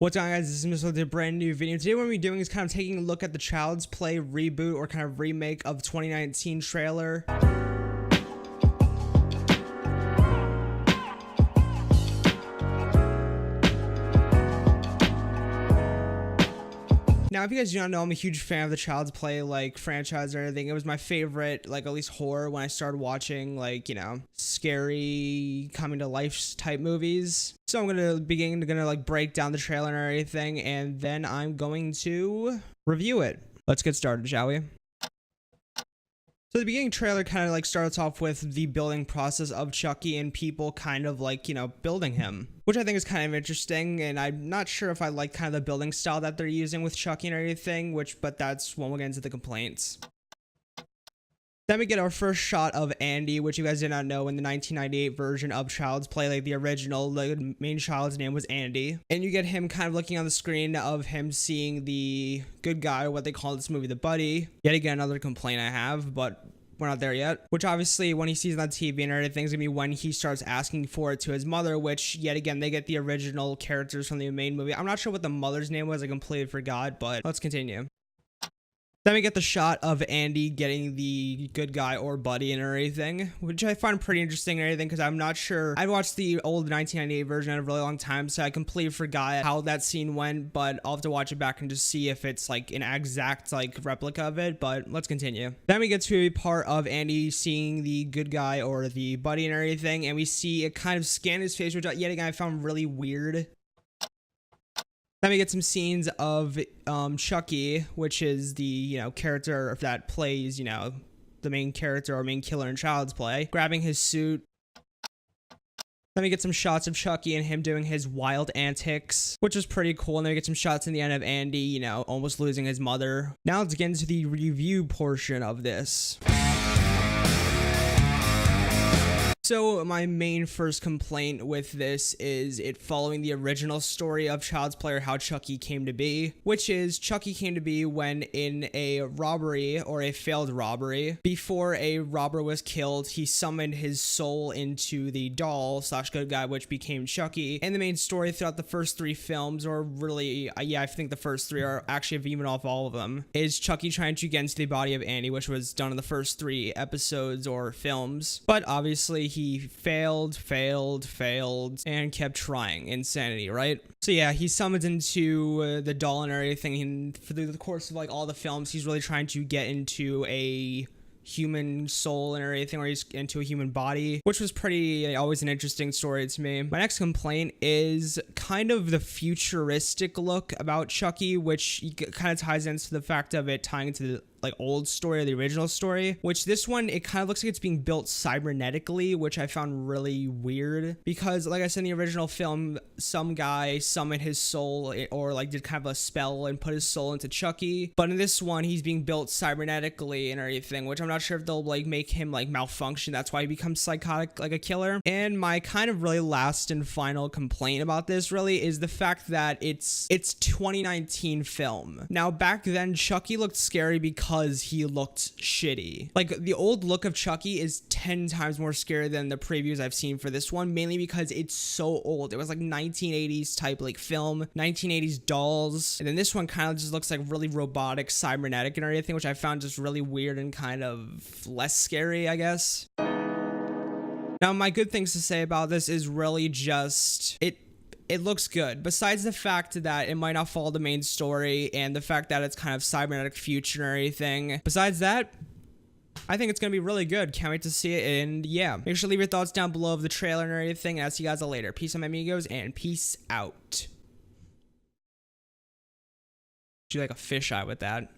What's going on, guys? This is Mr. with a brand new video. Today what we're doing is kind of taking a look at the Child's Play reboot or kind of remake of 2019 trailer. Now, if you guys do not know, I'm a huge fan of the Child's Play franchise or anything. It was my favorite, at least horror when I started watching scary coming to life type movies. So I'm gonna break down the trailer and everything, and then I'm going to review it. Let's get started, shall we? So the beginning trailer kind of starts off with the building process of Chucky and people kind of building him, which I think is kind of interesting. And I'm not sure if I like kind of the building style that they're using with Chucky and everything, but that's when we'll get into the complaints. Then we get our first shot of Andy, which you guys did not know in the 1998 version of Child's Play, the original, the main child's name was Andy. And you get him kind of looking on the screen of him seeing the good guy, or what they call in this movie, the buddy. Yet again, another complaint I have, but we're not there yet. Which obviously when he sees it on TV and everything is gonna be when he starts asking for it to his mother, which yet again, they get the original characters from the main movie. I'm not sure what the mother's name was, I completely forgot, but let's continue. Then we get the shot of Andy getting the good guy or buddy and everything, which I find pretty interesting and everything because I'm not sure. I watched the old 1998 version in a really long time, so I completely forgot how that scene went, but I'll have to watch it back and just see if it's an exact replica of it, but let's continue. Then we get to a part of Andy seeing the good guy or the buddy and everything, and we see it kind of scan his face, which yet again I found really weird. Then we get some scenes of Chucky, which is the, character that plays, the main character or main killer in Child's Play, grabbing his suit. Then we get some shots of Chucky and him doing his wild antics, which is pretty cool. And then we get some shots in the end of Andy, almost losing his mother. Now let's get into the review portion of this. So my main first complaint with this is it following the original story of Child's Play, or how Chucky came to be, which is Chucky came to be when in a robbery or a failed robbery, before a robber was killed, he summoned his soul into the doll / good guy, which became Chucky. And the main story throughout the first 3 films, or really, I think the first 3 are actually even off all of them, is Chucky trying to get into the body of Andy, which was done in the first 3 episodes or films. But obviously he failed, and kept trying. Insanity, right? So yeah, he summons into the doll and everything, and through the course of all the films, he's really trying to get into a human soul and everything, or he's into a human body, which was pretty always an interesting story to me. My next complaint is kind of the futuristic look about Chucky, which kind of ties into the fact of it tying into the old story or the original story, which this one, it kind of looks like it's being built cybernetically, which I found really weird because like I said in the original film, some guy summoned his soul or did kind of a spell and put his soul into Chucky, but in this one he's being built cybernetically and everything, which I'm not sure if they'll make him malfunction, that's why he becomes psychotic like a killer. And my kind of really last and final complaint about this really is the fact that it's 2019 film. Now back then Chucky looked scary because he looked shitty. The old look of Chucky is 10 times more scary than the previews I've seen for this one, mainly because it's so old. It was 1980s type film, 1980s dolls, and then this one kind of just looks really robotic, cybernetic and everything, which I found just really weird and kind of less scary, I guess. Now my good things to say about this is really just it looks good, besides the fact that it might not follow the main story and the fact that it's kind of cybernetic future and everything. Besides that, I think it's gonna be really good. Can't wait to see it. And yeah, make sure to leave your thoughts down below of the trailer and everything, and I'll see you guys all later. Peace out, my amigos, and peace out. Do a fisheye with that.